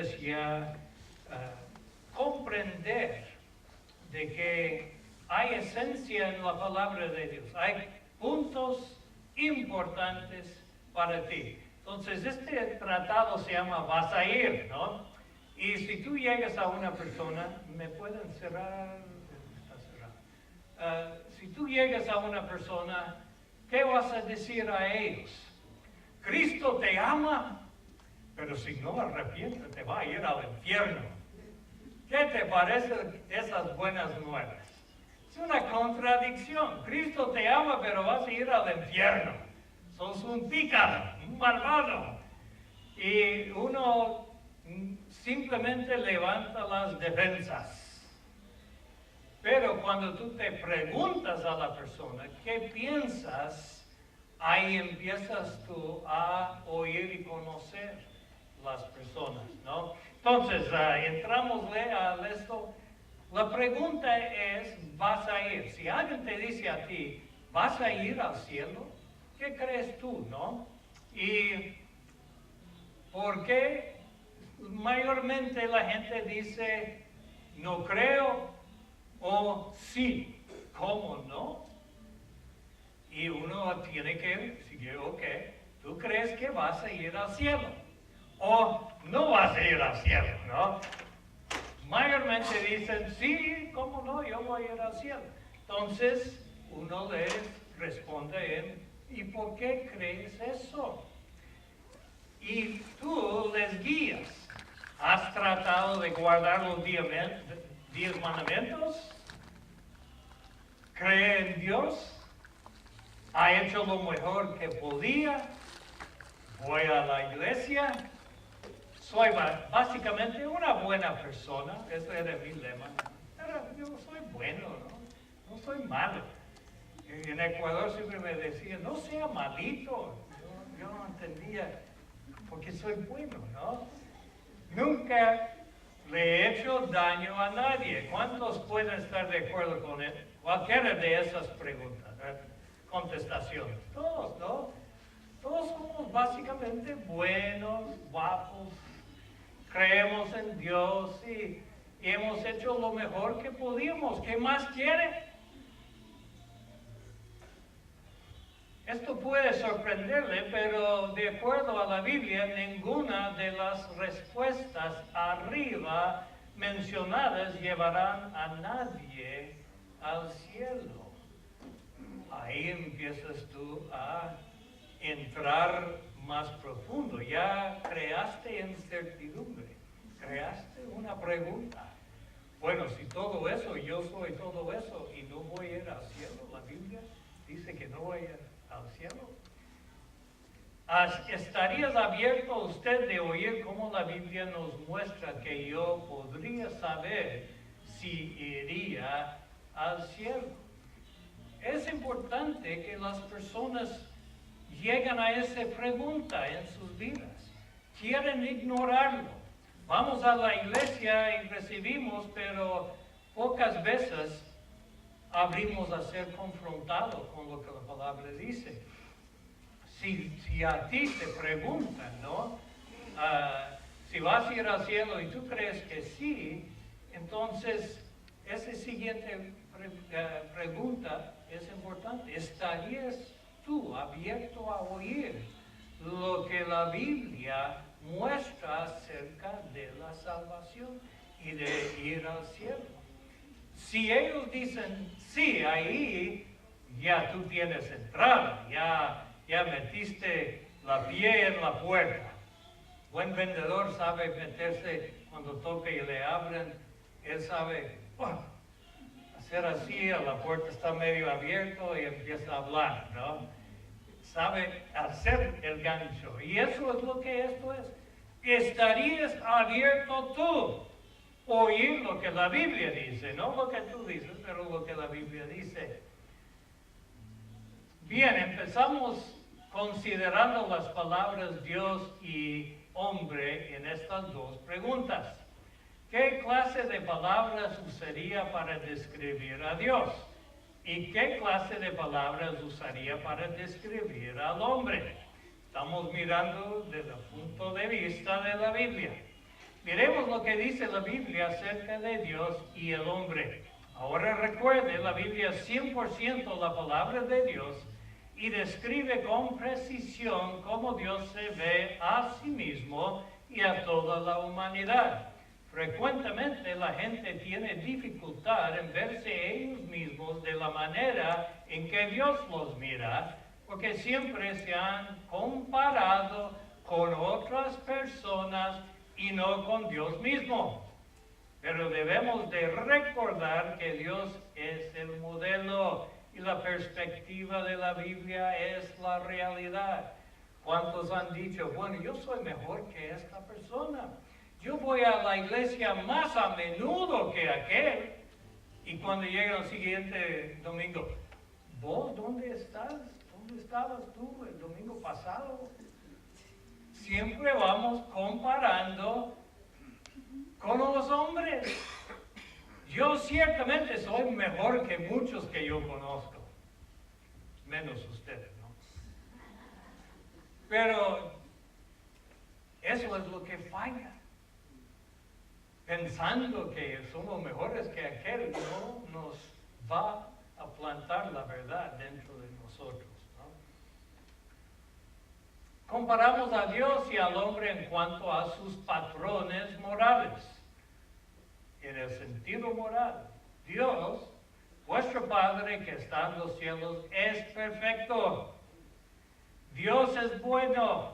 puedes ya comprender de que hay esencia en la palabra de Dios. Hay puntos importantes para ti. Entonces, este tratado se llama Vas a ir, ¿no? Y si tú llegas a una persona, ¿me pueden cerrar? Está cerrado. Si tú llegas a una persona, ¿qué vas a decir a ellos? Cristo te ama, pero si no arrepientes te va a ir al infierno. ¿Qué te parecen esas buenas nuevas? Es una contradicción. Cristo te ama, pero vas a ir al infierno. Sos un pícaro, un malvado. Y uno simplemente levanta las defensas. Pero cuando tú te preguntas a la persona, ¿qué piensas? Ahí empiezas tú a oír y conocer las personas, ¿no? Entonces, entramos a esto. La pregunta es, ¿vas a ir? Si alguien te dice a ti, ¿vas a ir al cielo? ¿Qué crees tú, no? Y ¿por qué mayormente la gente dice, no creo o sí? ¿Cómo no? Y uno tiene que decir, ok, ¿tú crees que vas a ir al cielo? O no vas a ir al cielo, ¿no? Mayormente dicen, sí, ¿cómo no? Yo voy a ir al cielo. Entonces, uno les responde, ¿y por qué crees eso? Y tú les guías. ¿Has tratado de guardar los 10 mandamientos? ¿Cree en Dios? ¿Ha hecho lo mejor que podía? ¿Voy a la iglesia? Soy básicamente una buena persona. Ese era mi lema. Yo soy bueno, no soy malo. En Ecuador siempre me decían, no sea malito. Yo no entendía, porque soy bueno, ¿no? Nunca le he hecho daño a nadie. ¿Cuántos pueden estar de acuerdo con cualquiera de esas preguntas, contestaciones? Todos, ¿no? Todos somos básicamente buenos, guapos, creemos en Dios y hemos hecho lo mejor que podíamos. ¿Qué más quiere? Esto puede sorprenderle, pero de acuerdo a la Biblia, ninguna de las respuestas arriba mencionadas llevarán a nadie al cielo. Ahí empiezas tú a entrar más profundo. Ya creaste incertidumbre, creaste una pregunta. Bueno, si todo eso, yo soy todo eso y no voy a ir al cielo, la Biblia dice que no voy a ir al cielo. ¿Estarías abierto usted de oír cómo la Biblia nos muestra que yo podría saber si iría al cielo? Es importante que las personas lleguen a esa pregunta en sus vidas. Quieren ignorarlo. Vamos a la iglesia y recibimos, pero pocas veces abrimos a ser confrontados con lo que la palabra dice. Si a ti te preguntan, ¿no? Si vas a ir al cielo y tú crees que sí, entonces esa siguiente pregunta es importante. ¿Estarías tú abierto a oír lo que la Biblia muestra acerca de la salvación y de ir al cielo? Si ellos dicen sí, ahí ya tú tienes entrada, ya metiste la pie en la puerta. Buen vendedor sabe meterse cuando toca y le abren, él sabe hacer así, la puerta está medio abierta y empieza a hablar, ¿no? Sabe hacer el gancho. Y eso es lo que esto es. ¿Estarías abierto tú a oír lo que la Biblia dice? No lo que tú dices, pero lo que la Biblia dice. Bien, empezamos considerando las palabras Dios y hombre en estas dos preguntas. ¿Qué clase de palabras usaría para describir a Dios? ¿Y qué clase de palabras usaría para describir al hombre? Estamos mirando desde el punto de vista de la Biblia. Miremos lo que dice la Biblia acerca de Dios y el hombre. Ahora recuerde, la Biblia es 100% la palabra de Dios y describe con precisión cómo Dios se ve a sí mismo y a toda la humanidad. Frecuentemente la gente tiene dificultad en verse ellos mismos de la manera en que Dios los mira, porque siempre se han comparado con otras personas y no con Dios mismo. Pero debemos de recordar que Dios es el modelo y la perspectiva de la Biblia es la realidad. ¿Cuántos han dicho, bueno, yo soy mejor que esta persona? Yo voy a la iglesia más a menudo que aquel. Y cuando llega el siguiente domingo, ¿vos dónde estás? ¿Dónde estabas tú el domingo pasado? Siempre vamos comparando con los hombres. Yo ciertamente soy mejor que muchos que yo conozco, menos ustedes, ¿no? Pero eso es lo que falla. Pensando que somos mejores que aquel, no nos va a plantar la verdad dentro de nosotros, ¿no? Comparamos a Dios y al hombre en cuanto a sus patrones morales. En el sentido moral, Dios, vuestro Padre que está en los cielos, es perfecto. Dios es bueno.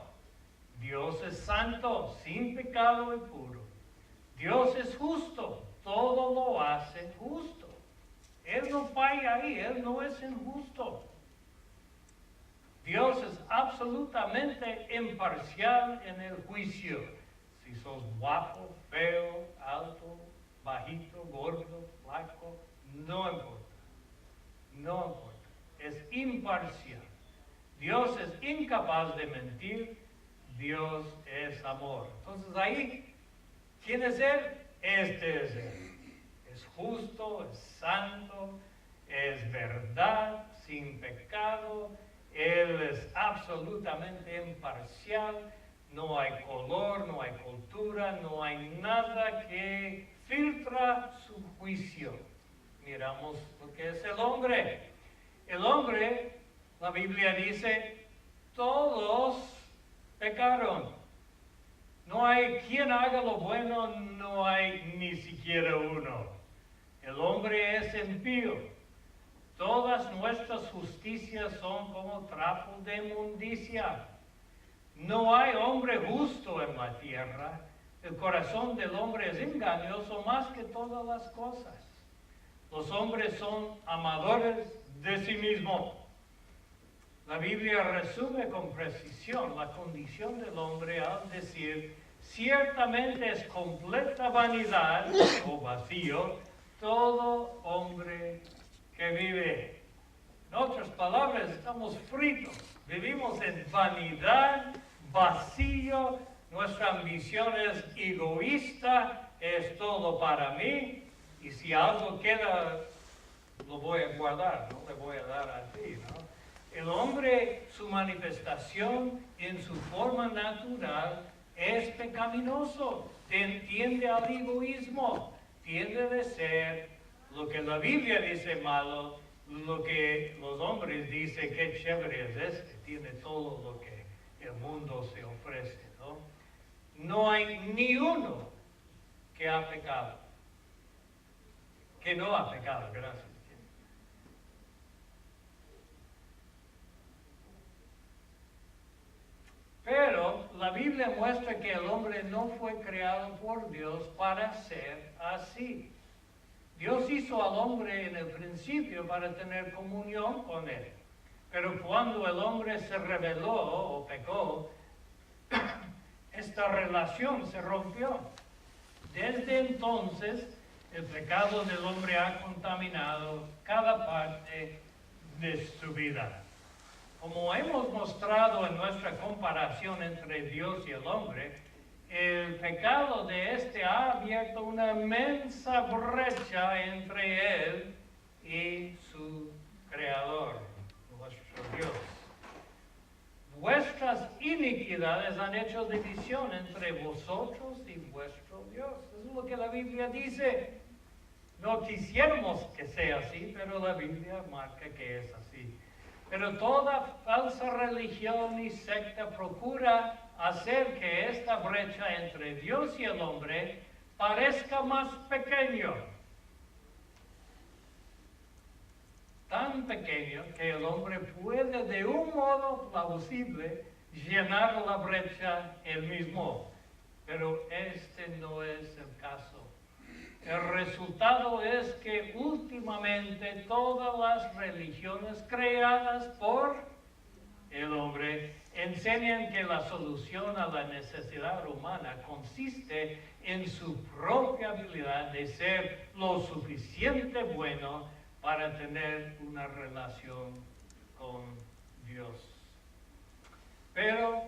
Dios es santo, sin pecado y puro. Dios es justo, todo lo hace justo. Él no falla ahí, Él no es injusto. Dios es absolutamente imparcial en el juicio. Si sos guapo, feo, alto, bajito, gordo, flaco, no importa. No importa. Es imparcial. Dios es incapaz de mentir. Dios es amor. Entonces ahí, ¿quién es Él? Este es Él. Es justo, es santo, es verdad, sin pecado. Él es absolutamente imparcial. No hay color, no hay cultura, no hay nada que filtra su juicio. Miramos lo que es el hombre. El hombre, la Biblia dice, todos pecaron. No hay quien haga lo bueno, no hay ni siquiera uno. El hombre es impío. Todas nuestras justicias son como trapos de inmundicia. No hay hombre justo en la tierra. El corazón del hombre es engañoso más que todas las cosas. Los hombres son amadores de sí mismos. La Biblia resume con precisión la condición del hombre al decir, ciertamente es completa vanidad o vacío todo hombre que vive. En otras palabras, estamos fritos, vivimos en vanidad, vacío, nuestra ambición es egoísta, es todo para mí, y si algo queda, lo voy a guardar, no le voy a dar a ti, ¿no? El hombre, su manifestación en su forma natural es pecaminoso, tiende al egoísmo, tiende a ser lo que la Biblia dice malo, lo que los hombres dicen que chévere es este, tiene todo lo que el mundo se ofrece, ¿no? No hay ni uno que ha pecado, que no ha pecado, gracias. Pero la Biblia muestra que el hombre no fue creado por Dios para ser así. Dios hizo al hombre en el principio para tener comunión con él. Pero cuando el hombre se rebeló o pecó, esta relación se rompió. Desde entonces, el pecado del hombre ha contaminado cada parte de su vida. Como hemos mostrado en nuestra comparación entre Dios y el hombre, el pecado de este ha abierto una inmensa brecha entre él y su Creador, nuestro Dios. Vuestras iniquidades han hecho división entre vosotros y vuestro Dios. Eso es lo que la Biblia dice. No quisiéramos que sea así, pero la Biblia marca que es así. Pero toda falsa religión y secta procura hacer que esta brecha entre Dios y el hombre parezca más pequeño. Tan pequeño que el hombre puede de un modo plausible llenar la brecha él mismo. Pero este no es el caso. El resultado es que últimamente todas las religiones creadas por el hombre enseñan que la solución a la necesidad humana consiste en su propia habilidad de ser lo suficiente bueno para tener una relación con Dios. Pero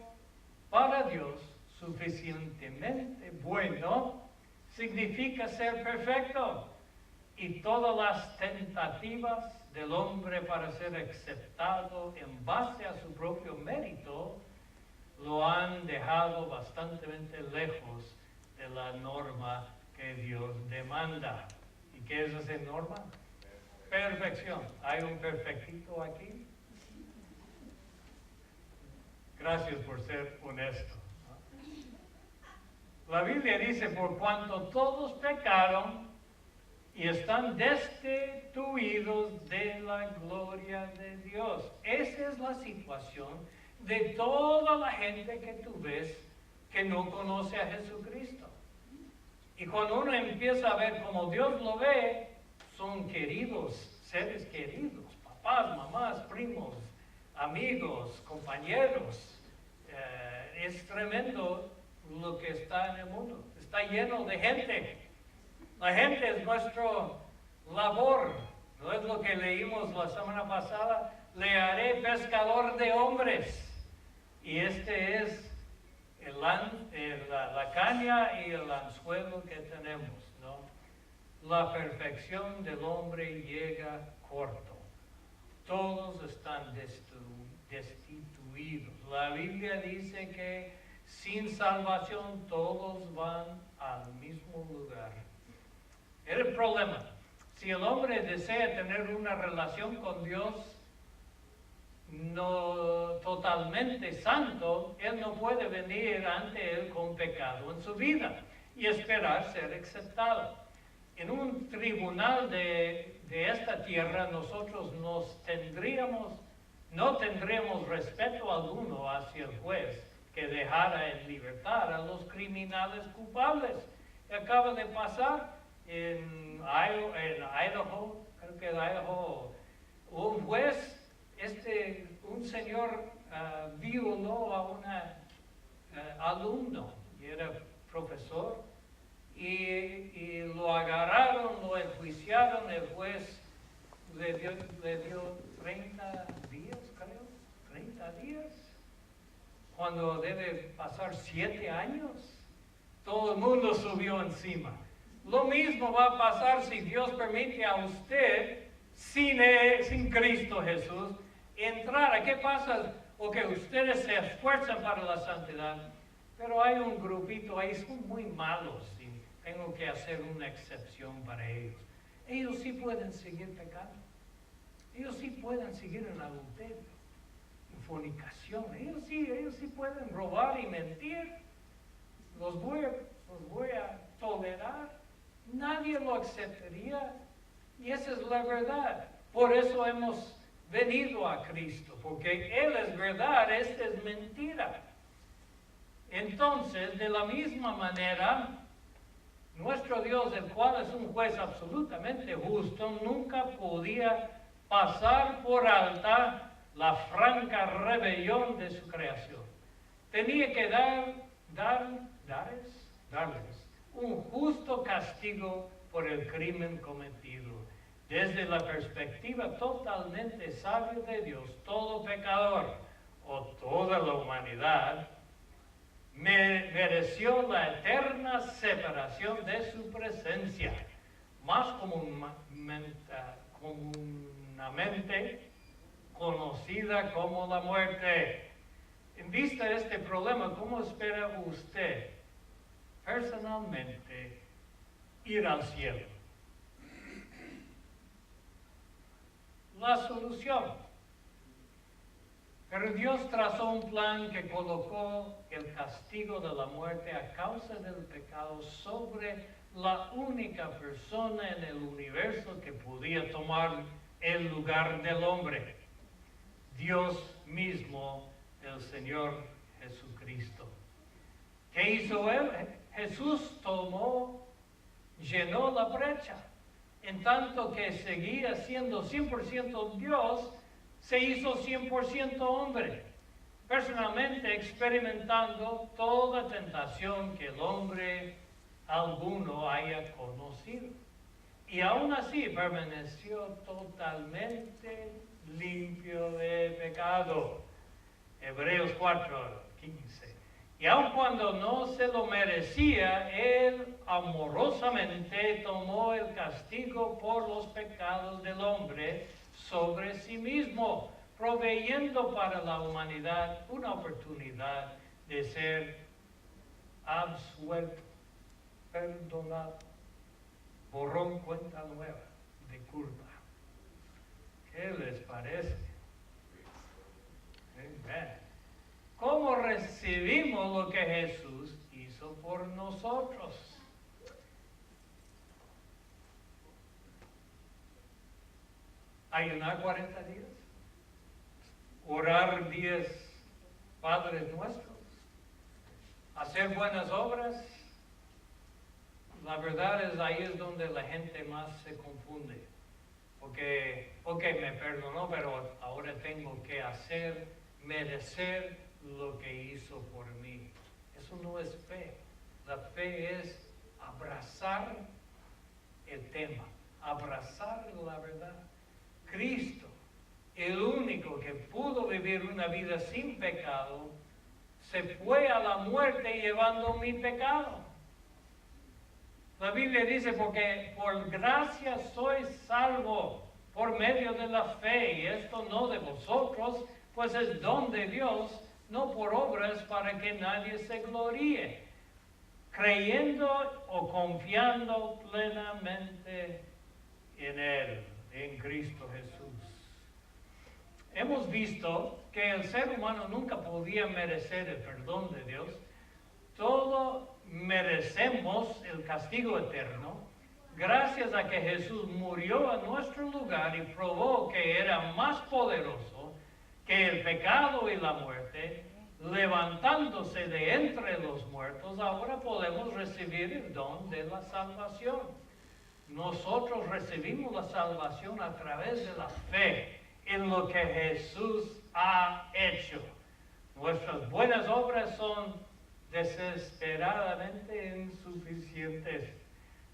para Dios, suficientemente bueno significa ser perfecto, y todas las tentativas del hombre para ser aceptado en base a su propio mérito lo han dejado bastante lejos de la norma que Dios demanda. ¿Y qué es esa norma? Perfección. ¿Hay un perfectito aquí? Gracias por ser honesto. La Biblia dice, por cuanto todos pecaron y están destituidos de la gloria de Dios. Esa es la situación de toda la gente que tú ves que no conoce a Jesucristo. Y cuando uno empieza a ver como Dios lo ve, son queridos, seres queridos, papás, mamás, primos, amigos, compañeros. Es tremendo lo que está en el mundo. Está lleno de gente. La gente es nuestra labor. ¿No es lo que leímos la semana pasada? Le haré pescador de hombres. Y este es la caña y el anzuelo que tenemos, ¿no? La perfección del hombre llega corto. Todos están destituidos. La Biblia dice que sin salvación todos van al mismo lugar. El problema, si el hombre desea tener una relación con Dios no totalmente santo, él no puede venir ante él con pecado en su vida y esperar ser aceptado. En un tribunal de esta tierra nosotros no tendríamos respeto alguno hacia el juez que dejara en libertad a los criminales culpables. Acaba de pasar en Idaho, creo que en Idaho, un juez, un señor violó a un alumno, y era profesor, y lo agarraron, lo enjuiciaron, el juez le dio 30 días, creo, 30 días, cuando debe pasar 7 años. Todo el mundo subió encima. Lo mismo va a pasar si Dios permite a usted, sin Cristo Jesús, entrar. ¿Qué pasa? Porque ustedes se esfuerzan para la santidad, pero hay un grupito ahí, son muy malos y tengo que hacer una excepción para ellos. Ellos sí pueden seguir pecando. Ellos sí pueden seguir en adulterio, en fornicación. Ellos sí pueden robar y mentir. Los voy a tolerar. Nadie lo aceptaría. Y esa es la verdad. Por eso hemos venido a Cristo, porque Él es verdad, esta es mentira. Entonces, de la misma manera, nuestro Dios, el cual es un juez absolutamente justo, nunca podía pasar por alta la franca rebelión de su creación. Tenía que darles un justo castigo por el crimen cometido. Desde la perspectiva totalmente sabia de Dios, todo pecador o toda la humanidad mereció la eterna separación de su presencia, más comúnmente conocida como la muerte. En vista de este problema, ¿cómo espera usted personalmente ir al cielo? La solución. Pero Dios trazó un plan que colocó el castigo de la muerte a causa del pecado sobre la única persona en el universo que podía tomar el lugar del hombre. Dios mismo, el Señor Jesucristo. ¿Qué hizo Él? Jesús llenó la brecha. En tanto que seguía siendo 100% Dios, se hizo 100% hombre, personalmente experimentando toda tentación que el hombre alguno haya conocido. Y aún así permaneció totalmente limpio de pecado. Hebreos 4:15. Y aun cuando no se lo merecía, Él amorosamente tomó el castigo por los pecados del hombre sobre sí mismo, proveyendo para la humanidad una oportunidad de ser absuelto, perdonado, borrón cuenta nueva de culpa. ¿Qué les parece? Amén. ¿Cómo recibimos lo que Jesús hizo por nosotros? Ayunar 40 días, orar 10 Padres Nuestros, hacer buenas obras. La verdad es ahí es donde la gente más se confunde. Porque, me perdonó, pero ahora tengo que merecer lo que hizo por mí. Eso no es fe. La fe es abrazar el tema, abrazar la verdad. Cristo, el único que pudo vivir una vida sin pecado, se fue a la muerte llevando mi pecado. La Biblia dice, porque por gracia sois salvo por medio de la fe, y esto no de vosotros, pues es don de Dios, no por obras para que nadie se gloríe, creyendo o confiando plenamente en Él, en Cristo Jesús. Hemos visto que el ser humano nunca podía merecer el perdón de Dios. Todos merecemos el castigo eterno, gracias a que Jesús murió en nuestro lugar y probó que era más poderoso que el pecado y la muerte. Levantándose de entre los muertos, ahora podemos recibir el don de la salvación. Nosotros recibimos la salvación a través de la fe en lo que Jesús ha hecho. Nuestras buenas obras son desesperadamente insuficientes.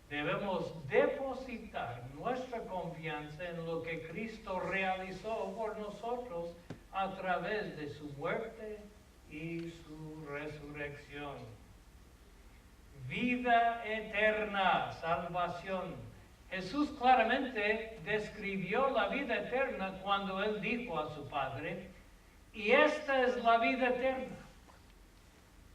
Debemos depositar nuestra confianza en lo que Cristo realizó por nosotros a través de su muerte y su resurrección. Vida eterna, salvación. Jesús claramente describió la vida eterna cuando Él dijo a su Padre, y esta es la vida eterna,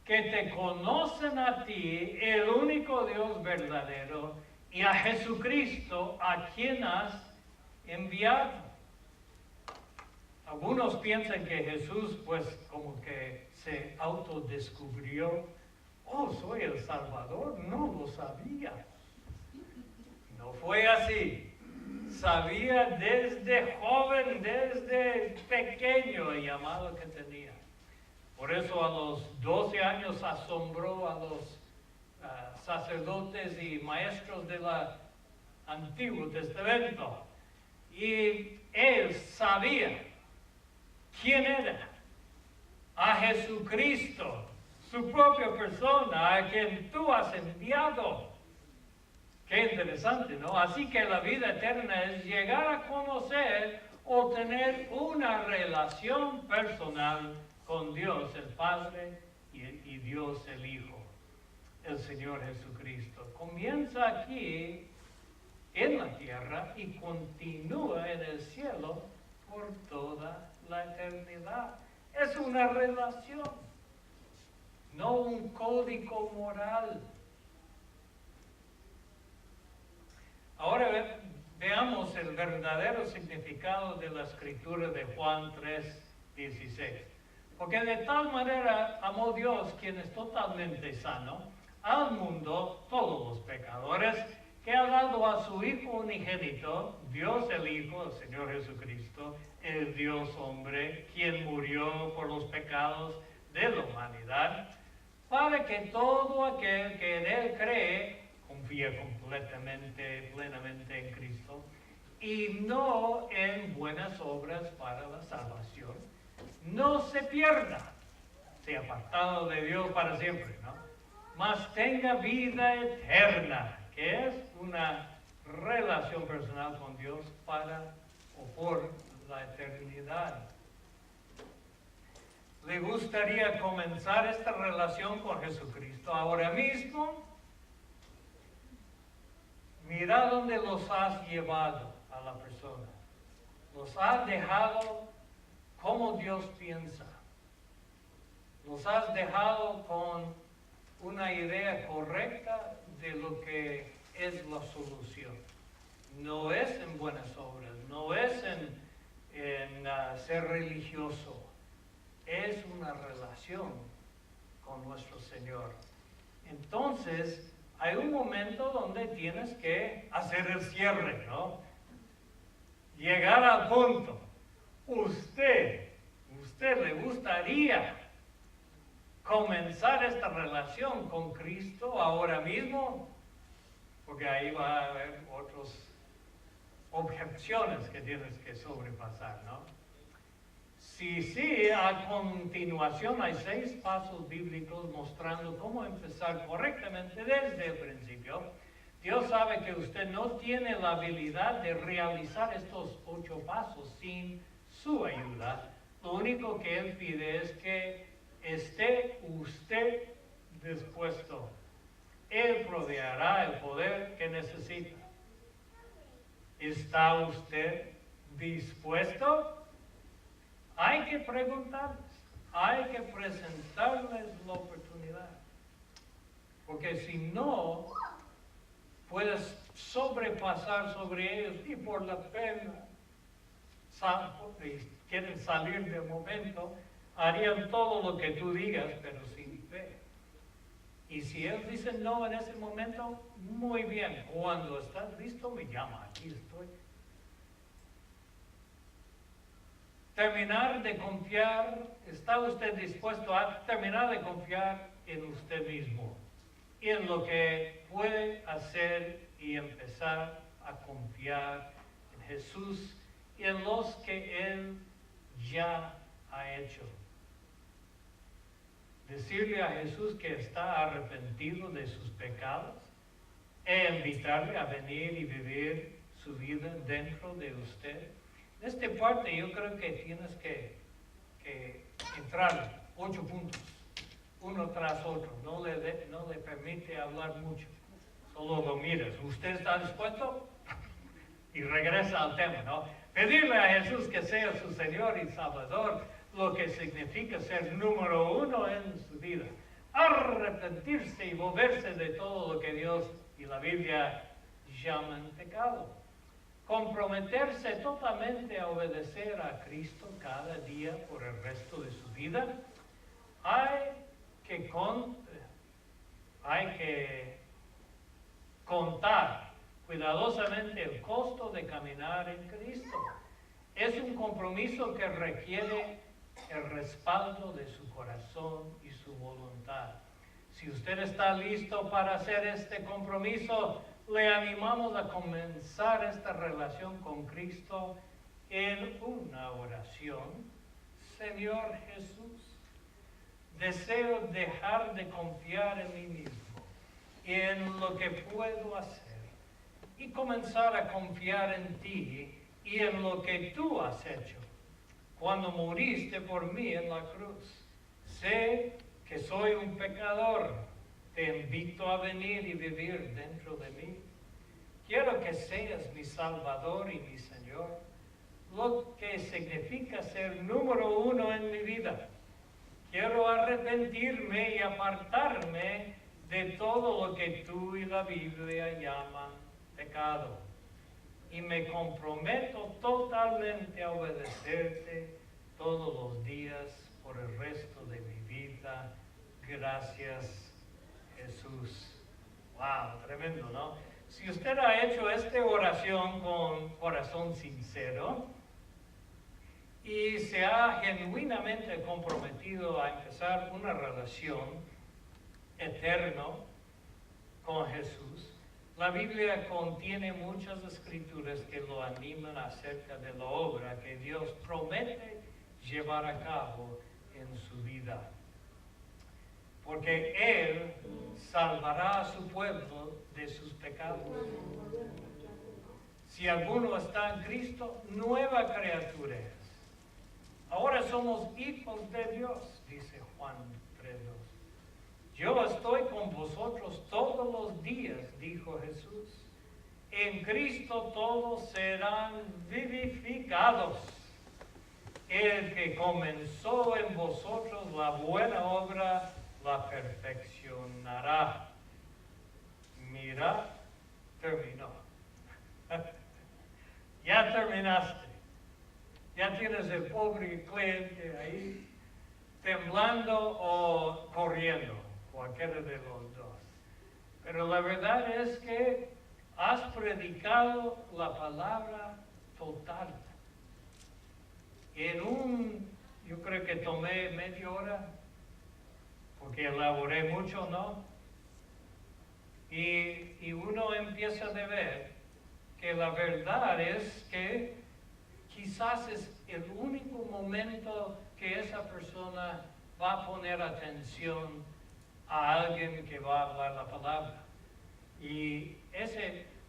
que te conocen a ti, el único Dios verdadero, y a Jesucristo, a quien has enviado. Algunos piensan que Jesús, pues, como que se autodescubrió. Oh, soy el Salvador, no lo sabía. No fue así. Sabía desde joven, desde pequeño el llamado que tenía. Por eso a los 12 años asombró a los sacerdotes y maestros del Antiguo Testamento. Y él sabía quién era. A Jesucristo, su propia persona, a quien tú has enviado. Qué interesante, ¿no? Así que la vida eterna es llegar a conocer o tener una relación personal con Dios el Padre y Dios el Hijo, el Señor Jesucristo. Comienza aquí en la tierra y continúa en el cielo por toda la eternidad. Es una relación, no un código moral. Ahora veamos el verdadero significado de la escritura de Juan 3:16. Porque de tal manera amó Dios, quien es totalmente sano, al mundo, todos los pecadores, que ha dado a su Hijo unigénito, Dios el Hijo, el Señor Jesucristo, el Dios hombre, quien murió por los pecados de la humanidad, para que todo aquel que en Él cree, confía completamente, plenamente en Cristo, y no en buenas obras para la salvación, no se pierda, sea apartado de Dios para siempre, ¿no? Mas tenga vida eterna, que es una relación personal con Dios para o por la eternidad. ¿Le gustaría comenzar esta relación con Jesucristo ahora mismo? Mira dónde los has llevado a la persona. Los has dejado como Dios piensa. Los has dejado con una idea correcta de lo que es la solución. No es en buenas obras, no es en ser religioso. Es una relación con nuestro Señor. Entonces, hay un momento donde tienes que hacer el cierre, ¿no? Llegar al punto. ¿Usted le gustaría comenzar esta relación con Cristo ahora mismo? Porque ahí va a haber otras objeciones que tienes que sobrepasar, ¿no? Sí, a continuación hay 6 pasos bíblicos mostrando cómo empezar correctamente desde el principio. Dios sabe que usted no tiene la habilidad de realizar estos 8 pasos sin su ayuda. Lo único que Él pide es que esté usted dispuesto. Él proveerá el poder que necesita. ¿Está usted dispuesto? Hay que preguntarles, hay que presentarles la oportunidad. Porque si no, puedes sobrepasar sobre ellos y por la pena, quieren salir del momento, harían todo lo que tú digas, pero sin fe. Y si Él dice no en ese momento, muy bien, cuando estás listo me llama, aquí estoy. Terminar de confiar, ¿está usted dispuesto a terminar de confiar en usted mismo? Y en lo que puede hacer y empezar a confiar en Jesús y en los que Él ya ha hecho. Decirle a Jesús que está arrepentido de sus pecados e invitarle a venir y vivir su vida dentro de usted. En esta parte yo creo que tienes que entrar 8 puntos, uno tras otro. No le permite hablar mucho, solo lo miras. ¿Usted está dispuesto? Y regresa al tema, ¿no? Pedirle a Jesús que sea su Señor y Salvador, lo que significa ser número 1 en su vida. Arrepentirse y volverse de todo lo que Dios y la Biblia llaman pecado. Comprometerse totalmente a obedecer a Cristo cada día por el resto de su vida. Hay que contar cuidadosamente el costo de caminar en Cristo. Es un compromiso que requiere el respaldo de su corazón y su voluntad. Si usted está listo para hacer este compromiso, le animamos a comenzar esta relación con Cristo en una oración. Señor Jesús, deseo dejar de confiar en mí mismo y en lo que puedo hacer y comenzar a confiar en ti y en lo que tú has hecho cuando moriste por mí en la cruz. Sé que soy un pecador. Te invito a venir y vivir dentro de mí. Quiero que seas mi Salvador y mi Señor. Lo que significa ser número uno en mi vida. Quiero arrepentirme y apartarme de todo lo que tú y la Biblia llaman pecado. Y me comprometo totalmente a obedecerte todos los días por el resto de mi vida. Gracias, Jesús. Wow, tremendo, ¿no? Si usted ha hecho esta oración con corazón sincero y se ha genuinamente comprometido a empezar una relación eterna con Jesús, la Biblia contiene muchas escrituras que lo animan acerca de la obra que Dios promete llevar a cabo en su vida. Porque Él salvará a su pueblo de sus pecados. Si alguno está en Cristo, nueva criatura es. Ahora somos hijos de Dios, dice Juan 3:2. Yo estoy con vosotros todos los días, dijo Jesús. En Cristo todos serán vivificados. El que comenzó en vosotros la buena obra, la perfeccionará. Mira, terminó. Ya terminaste. Ya tienes el pobre cliente ahí temblando o corriendo, cualquiera de los dos. Pero la verdad es que has predicado la palabra total. Yo creo que tomé media hora, porque elaboré mucho, ¿no? Y uno empieza a ver que la verdad es que quizás es el único momento que esa persona va a poner atención a alguien que va a hablar la palabra. Y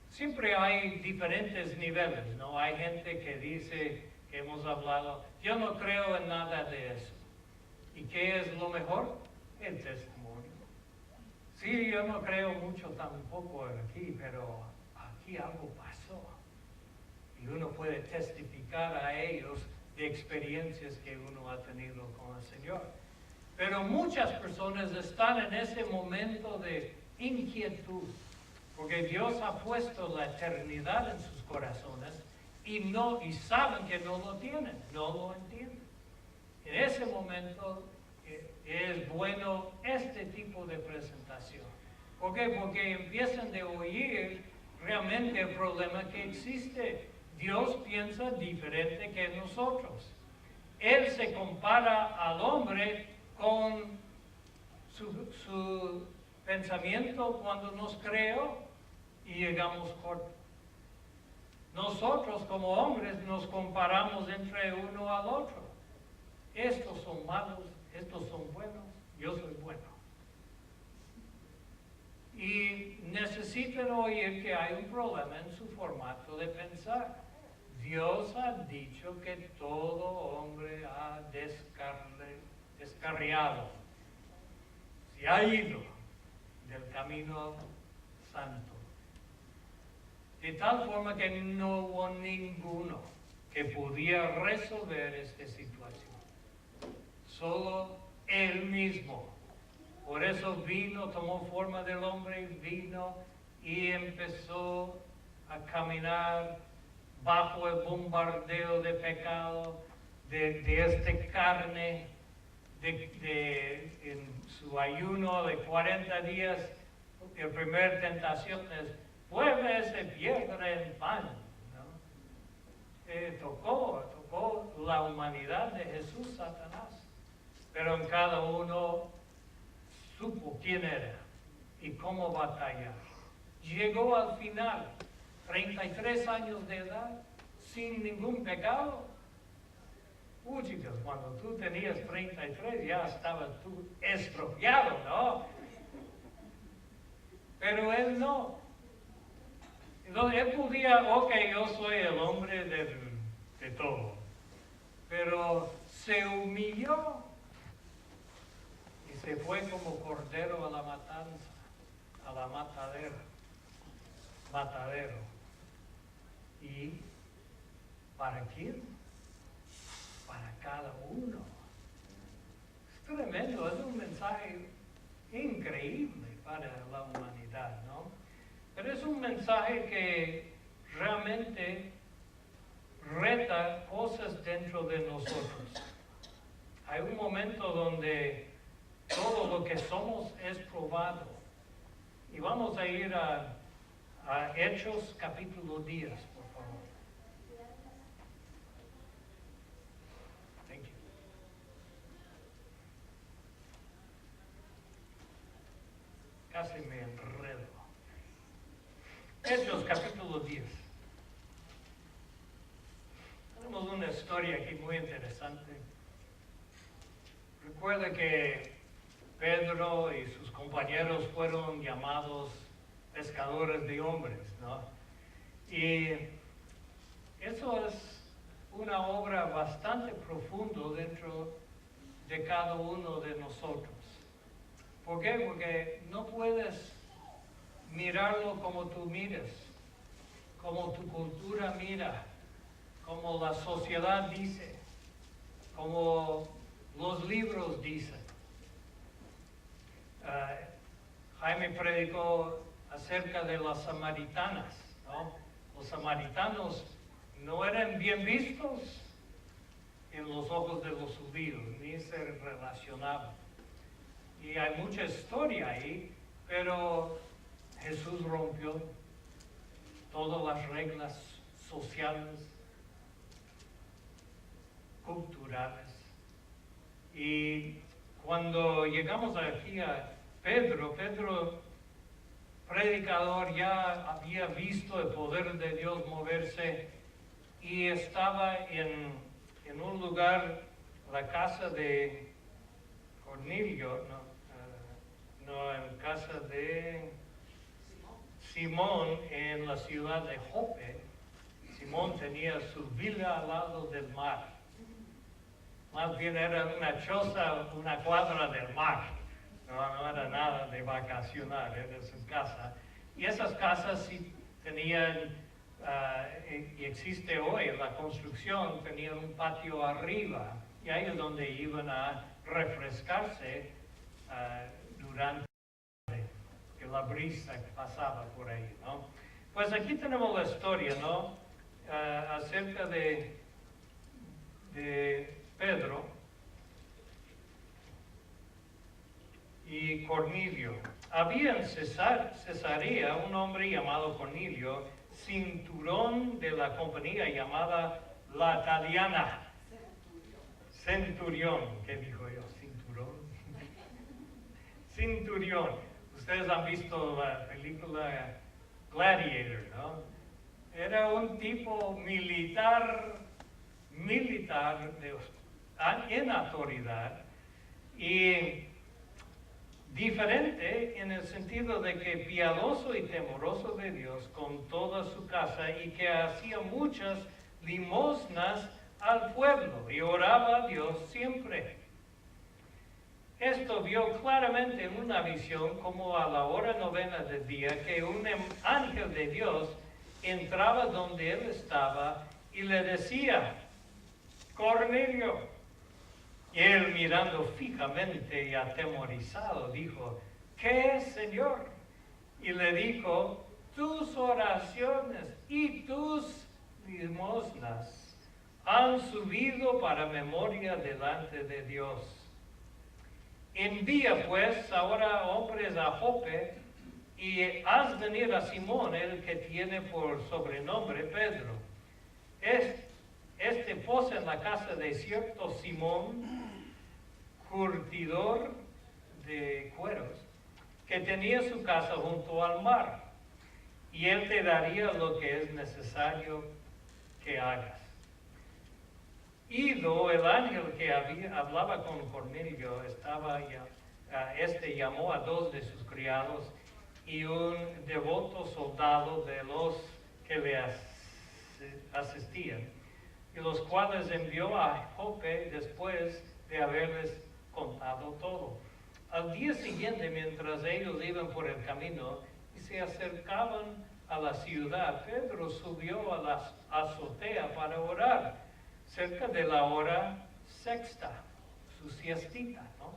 siempre hay diferentes niveles, ¿no? Hay gente que dice que hemos hablado, yo no creo en nada de eso. ¿Y qué es lo mejor? El testimonio. Sí, yo no creo mucho tampoco aquí, pero aquí algo pasó. Y uno puede testificar a ellos de experiencias que uno ha tenido con el Señor. Pero muchas personas están en ese momento de inquietud, porque Dios ha puesto la eternidad en sus corazones y saben que no lo tienen, no lo entienden. En ese momento es bueno este tipo de presentación. ¿Por qué? Porque empiezan a oír realmente el problema que existe. Dios piensa diferente que nosotros. Él se compara al hombre con su pensamiento cuando nos creó y llegamos cortos. Nosotros como hombres nos comparamos entre uno al otro. Estos son malos, estos son buenos, yo soy bueno. Y necesitan oír que hay un problema en su formato de pensar. Dios ha dicho que todo hombre ha descarriado, se ha ido del camino santo. De tal forma que no hubo ninguno que pudiera resolver esta situación. Solo Él mismo. Por eso vino, tomó forma del hombre, vino y empezó a caminar bajo el bombardeo de pecado, de esta carne, en su ayuno de 40 días. La primera tentación es, vuelve esa piedra en pan. ¿No? Tocó la humanidad de Jesús, Satanás. Pero en cada uno supo quién era y cómo batallar. Llegó al final, 33 años de edad, sin ningún pecado. Chicos, cuando tú tenías 33 ya estabas tú estropeado, ¿no? Pero él no. Entonces él podía, yo soy el hombre de todo. Pero se humilló y se fue como cordero a la matanza, a la matadero. ¿Y para quién? para cada uno. Es tremendo, es un mensaje increíble para la humanidad, ¿no? Pero es un mensaje que realmente reta cosas dentro de nosotros. Hay un momento donde todo lo que somos es probado. Y vamos a ir a Hechos capítulo 10, por favor. Thank you. Casi me enredo. Hechos capítulo 10. Tenemos una historia aquí muy interesante. Recuerda que Pedro y sus compañeros fueron llamados pescadores de hombres, ¿no? Y eso es una obra bastante profunda dentro de cada uno de nosotros. ¿Por qué? Porque no puedes mirarlo como tú miras, como tu cultura mira, como la sociedad dice, como los libros dicen. Jaime predicó acerca de las samaritanas, ¿no? Los samaritanos no eran bien vistos en los ojos de los judíos, ni se relacionaban. Y hay mucha historia ahí, pero Jesús rompió todas las reglas sociales, culturales. Y cuando llegamos aquí a Pedro, predicador, ya había visto el poder de Dios moverse y estaba en un lugar, la casa de Cornelio, en casa de Simón en la ciudad de Jope. Simón tenía su villa al lado del mar. Más bien era una choza, una cuadra del mar. No era nada de vacacionar, era su casa. Y esas casas sí tenían, y existe hoy, la construcción, tenían un patio arriba. Y ahí es donde iban a refrescarse durante que la brisa pasaba por ahí, ¿no? Pues aquí tenemos la historia, ¿no? Acerca de Pedro y Cornelio. Había en Cesarea un hombre llamado Cornelio, cinturón de la compañía llamada La Italiana. Centurión, ¿qué dijo yo? Cinturón. Centurión. Ustedes han visto la película Gladiator, ¿no? Era un tipo militar en autoridad y diferente en el sentido de que piadoso y temeroso de Dios con toda su casa y que hacía muchas limosnas al pueblo y oraba a Dios siempre. Esto vio claramente en una visión como a la hora novena del día que un ángel de Dios entraba donde él estaba y le decía: Cornelio. Y él, mirando fijamente y atemorizado, dijo: ¿Qué, Señor? Y le dijo: tus oraciones y tus limosnas han subido para memoria delante de Dios. Envía pues ahora hombres a Jope y haz venir a Simón, el que tiene por sobrenombre Pedro. Este posa en la casa de cierto Simón, curtidor de cueros, que tenía su casa junto al mar, y él te daría lo que es necesario que hagas. Ido el ángel que hablaba con Cornelio, llamó a 2 de sus criados y un devoto soldado de los que le asistían, y los cuales envió a Jope después de haberles contado todo. Al día siguiente, mientras ellos iban por el camino y se acercaban a la ciudad, Pedro subió a la azotea para orar. Cerca de la hora sexta, su siestita, ¿no?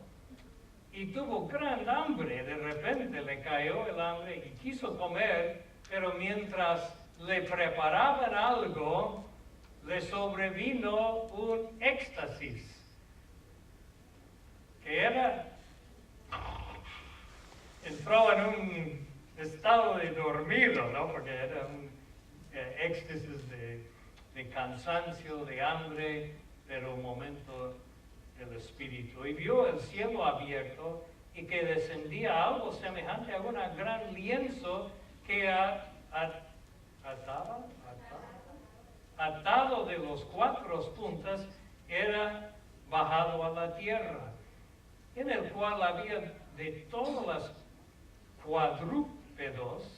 Y tuvo gran hambre, de repente le cayó el hambre y quiso comer, pero mientras le preparaban algo, le sobrevino un éxtasis, que entró en un estado de dormido, ¿no? Porque era un éxtasis de cansancio, de hambre, pero un momento del espíritu. Y vio el cielo abierto y que descendía algo semejante a un gran lienzo que atado de los cuatro puntas, era bajado a la tierra, en el cual había de todas las cuadrúpedos,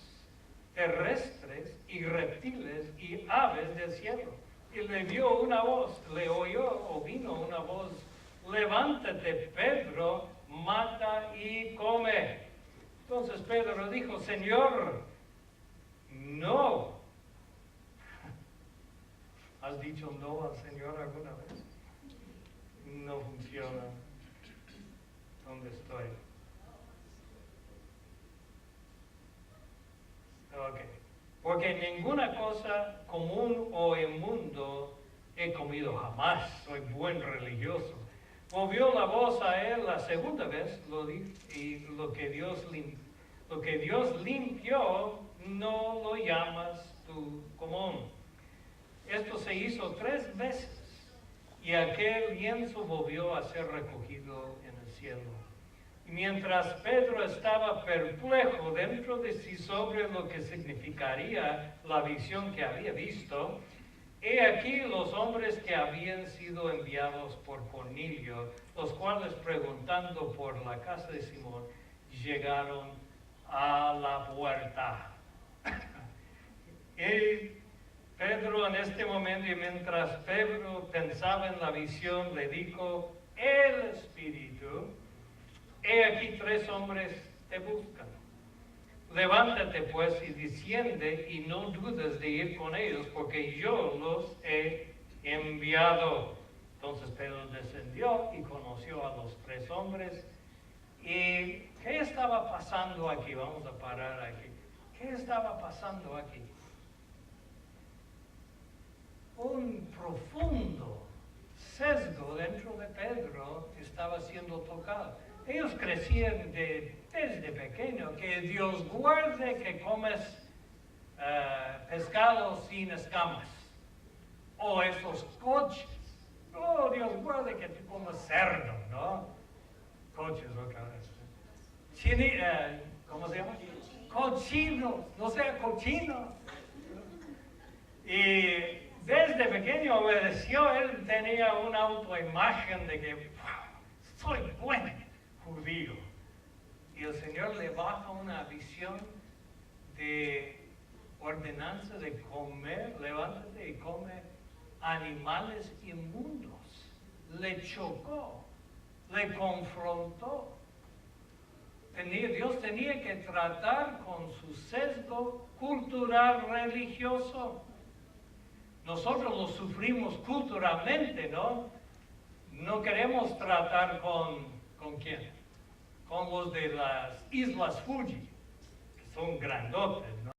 terrestres y reptiles y aves del cielo. Y le dio una voz, le oyó o vino una voz: levántate, Pedro, mata y come. Entonces Pedro dijo: Señor, no. ¿Has dicho no al Señor alguna vez? No funciona. ¿Dónde estoy? Ok. Porque ninguna cosa común o inmundo he comido jamás. Soy buen religioso. Movió la voz a él la segunda vez, y lo que Dios limpió, no lo llamas tú común. Esto se hizo 3 veces, y aquel lienzo volvió a ser recogido en el cielo. Y mientras Pedro estaba perplejo dentro de sí sobre lo que significaría la visión que había visto, he aquí los hombres que habían sido enviados por Cornelio, los cuales, preguntando por la casa de Simón, llegaron a la puerta. Y Pedro, en este momento, y mientras Pedro pensaba en la visión, le dijo el Espíritu: he aquí 3 hombres te buscan. Levántate pues y desciende, y no dudes de ir con ellos, porque yo los he enviado. Entonces Pedro descendió y conoció a los 3 hombres. ¿Y qué estaba pasando aquí? Vamos a parar aquí. ¿Qué estaba pasando aquí? Un profundo sesgo dentro de Pedro estaba siendo tocado. Ellos crecían desde pequeño, que Dios guarde que comes pescado sin escamas, o esos coches. Oh, Dios guarde que tú comes cerdo, ¿no? Coches otra vez. ¿Cómo se llama? Cochino, no sea cochino. Y desde pequeño obedeció. Él tenía una autoimagen de que soy buen judío. Y el Señor le baja una visión de ordenanza de comer. Levántate y come animales inmundos. Le chocó, le confrontó. Dios tenía que tratar con su sesgo cultural religioso. Nosotros lo sufrimos culturalmente, ¿no? No queremos tratar ¿con quién? Con los de las Islas Fuji, que son grandotes, ¿no?